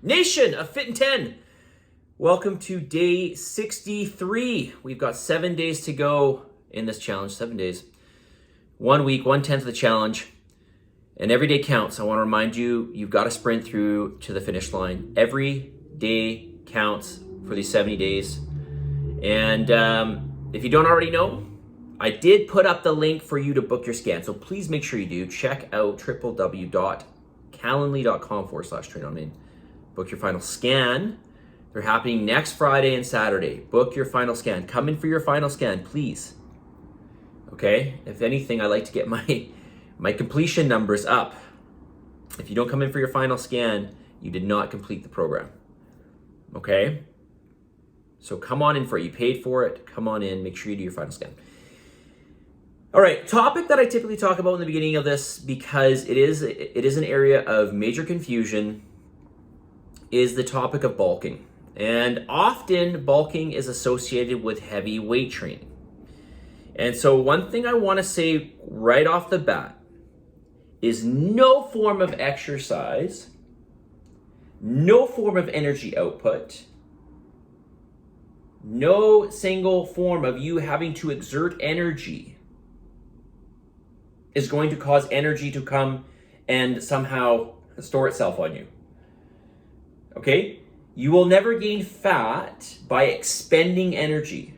Nation of Fit in 10, welcome to day 63. We've got 7 days to go in this challenge, 7 days. 1 week, 1/10 of the challenge, and every day counts. I want to remind you, you've got to sprint through to the finish line. Every day counts for these 70 days. And if you don't already know, I did put up the link for you to book your scan. So please make sure you do. Check out www.calendly.com/train-on-main. Book your final scan. They're happening next Friday and Saturday. Book your final scan. Come in for your final scan, please. Okay? If anything, I like to get my completion numbers up. If you don't come in for your final scan, you did not complete the program. Okay? So come on in for it. You paid for it. Come on in. Make sure you do your final scan. All right, topic that I typically talk about in the beginning of this, because it is an area of major confusion, is the topic of bulking. And often bulking is associated with heavy weight training. And so one thing I want to say right off the bat is no form of exercise, no form of energy output, no single form of you having to exert energy is going to cause energy to come and somehow store itself on you. Okay? You will never gain fat by expending energy.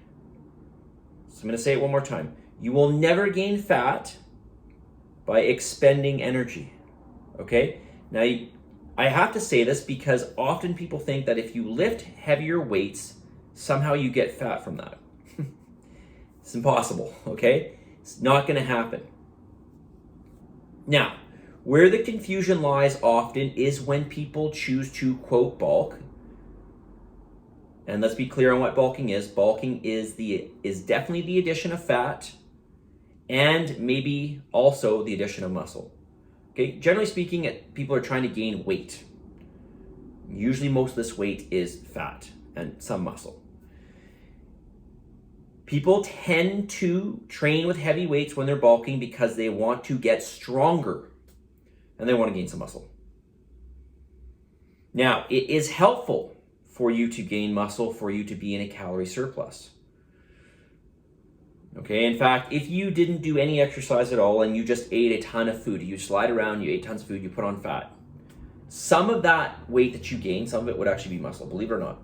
So I'm going to say it one more time. You will never gain fat by expending energy. Okay? Now, I have to say this because often people think that if you lift heavier weights, somehow you get fat from that. It's impossible, okay? It's not going to happen. Now, where the confusion lies often is when people choose to, quote, bulk. And let's be clear on what bulking is. Bulking is definitely the addition of fat and maybe also the addition of muscle. Okay, generally speaking, people are trying to gain weight. Usually most of this weight is fat and some muscle. People tend to train with heavy weights when they're bulking because they want to get stronger and they want to gain some muscle. Now, it is helpful for you to gain muscle, for you to be in a calorie surplus. Okay, in fact, if you didn't do any exercise at all and you just ate a ton of food, you slide around, you ate tons of food, you put on fat, some of that weight that you gain, some of it would actually be muscle, believe it or not.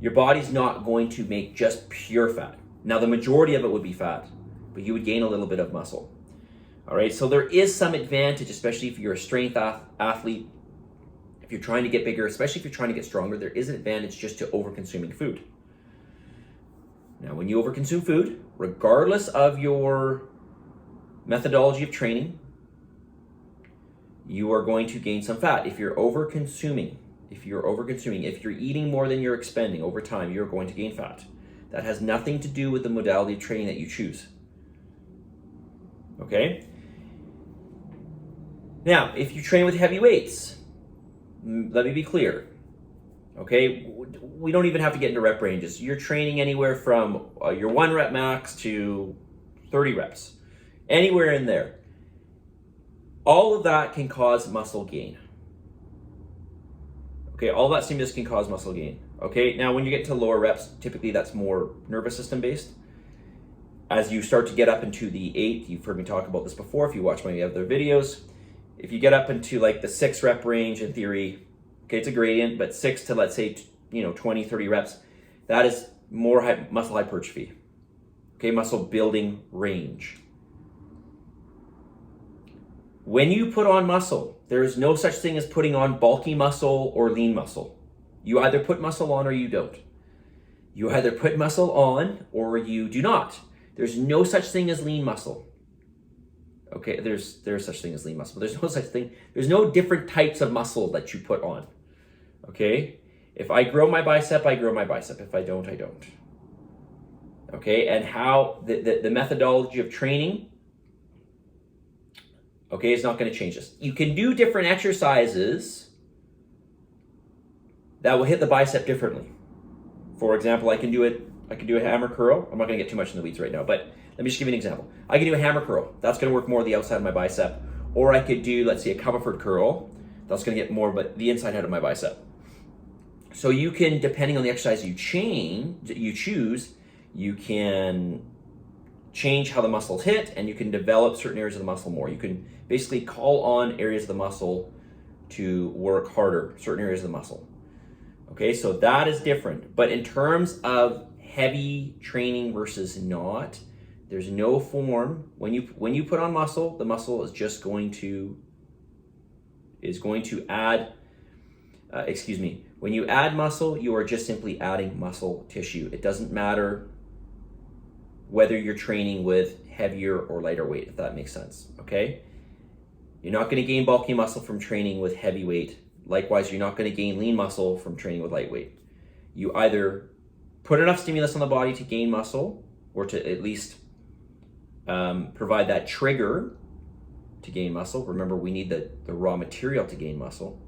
Your body's not going to make just pure fat. Now, the majority of it would be fat, but you would gain a little bit of muscle. All right, so there is some advantage, especially if you're a strength athlete, if you're trying to get bigger, especially if you're trying to get stronger, there is an advantage just to over-consuming food. Now, when you overconsume food, regardless of your methodology of training, you are going to gain some fat. If you're over-consuming, if you're eating more than you're expending over time, you're going to gain fat. That has nothing to do with the modality of training that you choose. Okay? Now, if you train with heavy weights, let me be clear. Okay? We don't even have to get into rep ranges. You're training anywhere from your 1 rep max to 30 reps. Anywhere in there. All of that can cause muscle gain. Okay, all that stimulus can cause muscle gain. Okay, now when you get to lower reps, typically that's more nervous system based. As you start to get up into the 8, you've heard me talk about this before if you watch my other videos. If you get up into like the 6 rep range in theory, okay, it's a gradient, but 6 to let's say 20, 30 reps, that is more muscle hypertrophy. Okay, muscle building range. When you put on muscle, there is no such thing as putting on bulky muscle or lean muscle. You either put muscle on or you don't. You either put muscle on or you do not. There's no such thing as lean muscle. Okay, there's such thing as lean muscle. There's no such thing. There's no different types of muscle that you put on. Okay? If I grow my bicep, I grow my bicep. If I don't, I don't. Okay, and how the methodology of training, okay, it's not going to change this. You can do different exercises that will hit the bicep differently. For example, I can do a hammer curl. I'm not going to get too much in the weeds right now, but let me just give you an example. I can do a hammer curl. That's going to work more the outside of my bicep. Or I could do, let's say, a Comerford curl. That's going to get more but the inside head of my bicep. So you can, depending on the exercise you choose, you can change how the muscles hit, and you can develop certain areas of the muscle more. You can basically call on areas of the muscle to work harder, certain areas of the muscle. Okay, so that is different. But in terms of heavy training versus not, there's no form. When you put on muscle, the muscle is just going to add. When you add muscle, you are just simply adding muscle tissue. It doesn't matter whether you're training with heavier or lighter weight, if that makes sense. Okay, you're not going to gain bulky muscle from training with heavy weight. Likewise, you're not going to gain lean muscle from training with lightweight. You either put enough stimulus on the body to gain muscle, or to at least provide that trigger to gain muscle. Remember, we need the raw material to gain muscle,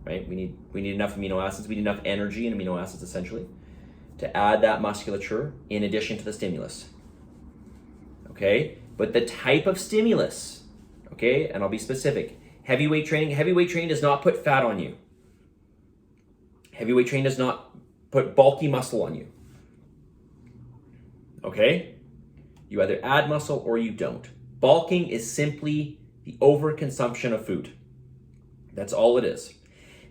right? We need enough amino acids. We need enough energy and amino acids, essentially, to add that musculature in addition to the stimulus. Okay, but the type of stimulus, okay, and I'll be specific. Heavyweight training does not put fat on you. Heavyweight training does not put bulky muscle on you. Okay? You either add muscle or you don't. Bulking is simply the overconsumption of food. That's all it is.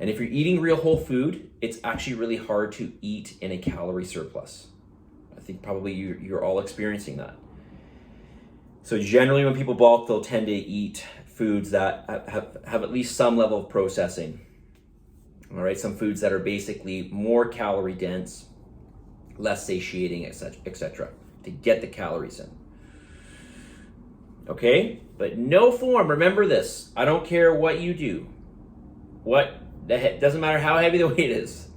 And if you're eating real whole food, it's actually really hard to eat in a calorie surplus. I think probably you're all experiencing that. So generally when people bulk, they'll tend to eat foods that have at least some level of processing. All right, some foods that are basically more calorie dense, less satiating, etc., to get the calories in. Okay, but no form. Remember this. I don't care what you do. Doesn't matter how heavy the weight is.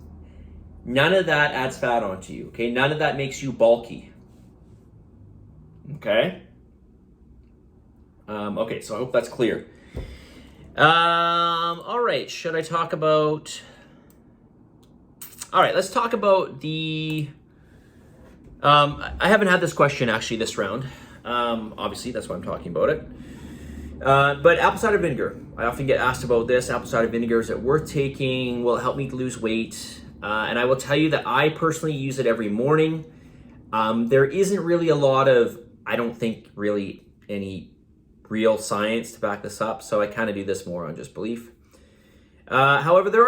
None of that adds fat onto you. Okay, none of that makes you bulky. Okay. Okay, so I hope that's clear. All right, should I talk about... All right, let's talk about the... I haven't had this question actually this round. Obviously, that's why I'm talking about it. But apple cider vinegar. I often get asked about this. Apple cider vinegar, is it worth taking? Will it help me lose weight? And I will tell you that I personally use it every morning. There isn't really a lot of, I don't think really any real science to back this up, so I kind of do this more on just belief. However, there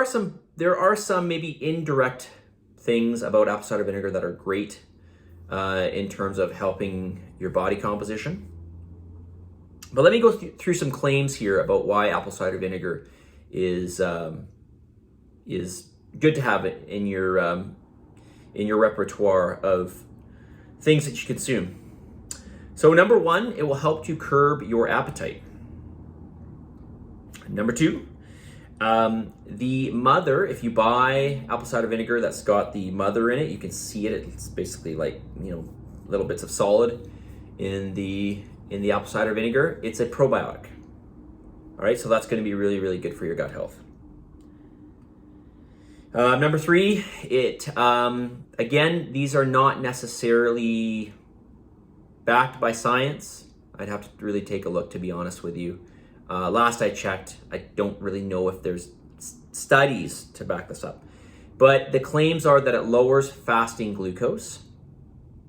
are some maybe indirect things about apple cider vinegar that are great in terms of helping your body composition. But let me go through some claims here about why apple cider vinegar is good to have it in your repertoire of things that you consume. So number one, it will help to curb your appetite. Number two, the mother, if you buy apple cider vinegar that's got the mother in it, you can see it. It's basically like, little bits of solid in the apple cider vinegar. It's a probiotic. All right, so that's going to be really, really good for your gut health. Number three, again, these are not necessarily backed by science. I'd have to really take a look, to be honest with you. Last I checked, I don't really know if there's studies to back this up. But the claims are that it lowers fasting glucose,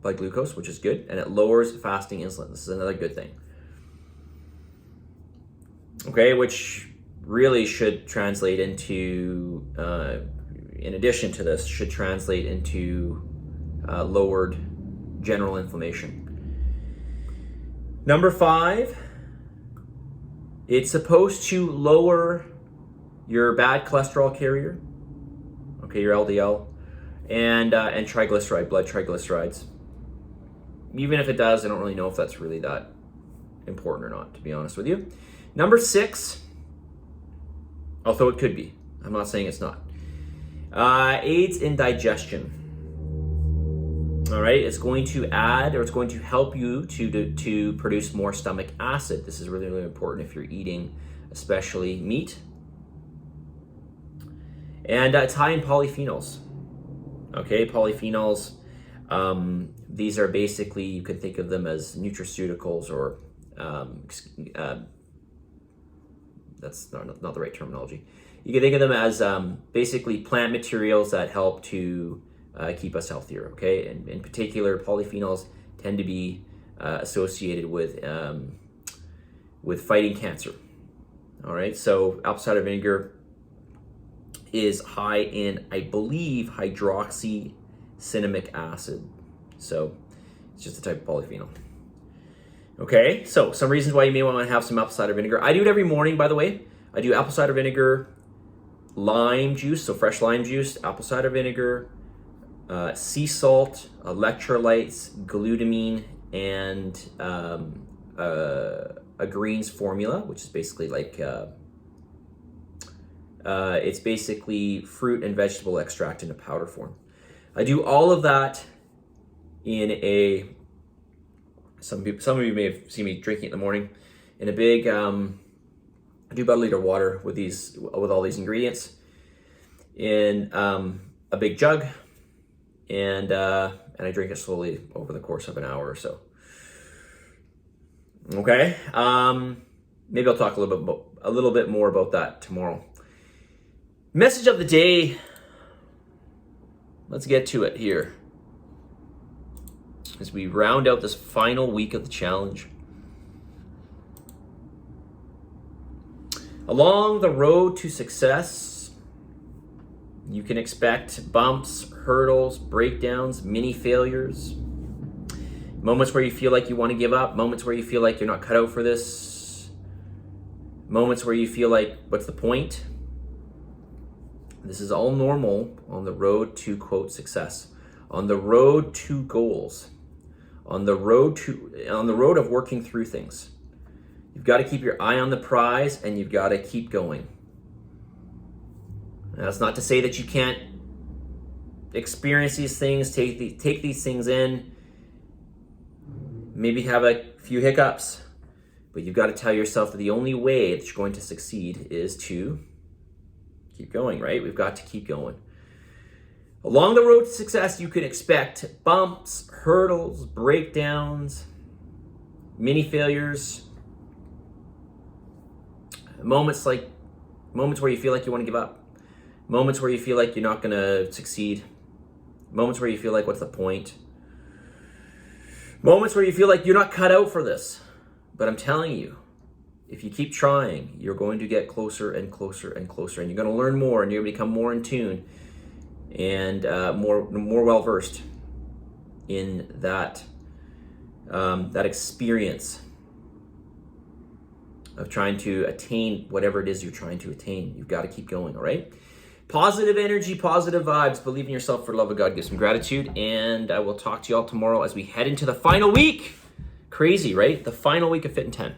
blood glucose, which is good, and it lowers fasting insulin. This is another good thing. Okay, which really should translate into, in addition to this, should translate into lowered general inflammation. Number five, it's supposed to lower your bad cholesterol carrier, okay, your LDL, and triglyceride, blood triglycerides. Even if it does, I don't really know if that's really that important or not, to be honest with you. Number six, although it could be, I'm not saying it's not, aids in digestion. All right, it's going to add, or it's going to help you to produce more stomach acid. This is really, really important if you're eating, especially meat. And it's high in polyphenols. Okay, polyphenols, these are basically, you could think of them as nutraceuticals or that's not the right terminology. You can think of them as basically plant materials that help to keep us healthier, okay? And in particular, polyphenols tend to be associated with fighting cancer. All right, so apple cider vinegar is high in, I believe, hydroxycinnamic acid. So it's just a type of polyphenol. Okay, so some reasons why you may want to have some apple cider vinegar. I do it every morning, by the way. I do apple cider vinegar, lime juice, so fresh lime juice, apple cider vinegar, sea salt, electrolytes, glutamine, and a greens formula, which is basically like it's basically fruit and vegetable extract in a powder form. I do all of that in a, some of you may have seen me drinking it in the morning, in a big, I do about a liter of water with all these ingredients in a big jug, and I drink it slowly over the course of an hour or so. Okay, maybe I'll talk a little bit more about that tomorrow. Message of the day. Let's get to it here as we round out this final week of the challenge. Along the road to success, you can expect bumps, hurdles, breakdowns, mini failures, moments where you feel like you want to give up, moments where you feel like you're not cut out for this, moments where you feel like, what's the point? This is all normal on the road to, quote, success, on the road to goals, on the road of working through things. You've got to keep your eye on the prize, and you've got to keep going. Now, that's not to say that you can't experience these things, take these things in, maybe have a few hiccups, but you've got to tell yourself that the only way that you're going to succeed is to keep going, right? We've got to keep going. Along the road to success, you can expect bumps, hurdles, breakdowns, mini failures, moments where you feel like you want to give up, moments where you feel like you're not going to succeed, moments where you feel like, what's the point? Moments where you feel like you're not cut out for this. But I'm telling you, if you keep trying, you're going to get closer and closer and closer, and you're going to learn more, and you're going to become more in tune and more well-versed in that experience of trying to attain whatever it is you're trying to attain. You've got to keep going, all right? Positive energy, positive vibes. Believe in yourself. For the love of God, give some gratitude. And I will talk to you all tomorrow as we head into the final week. Crazy, right? The final week of Fit in 10.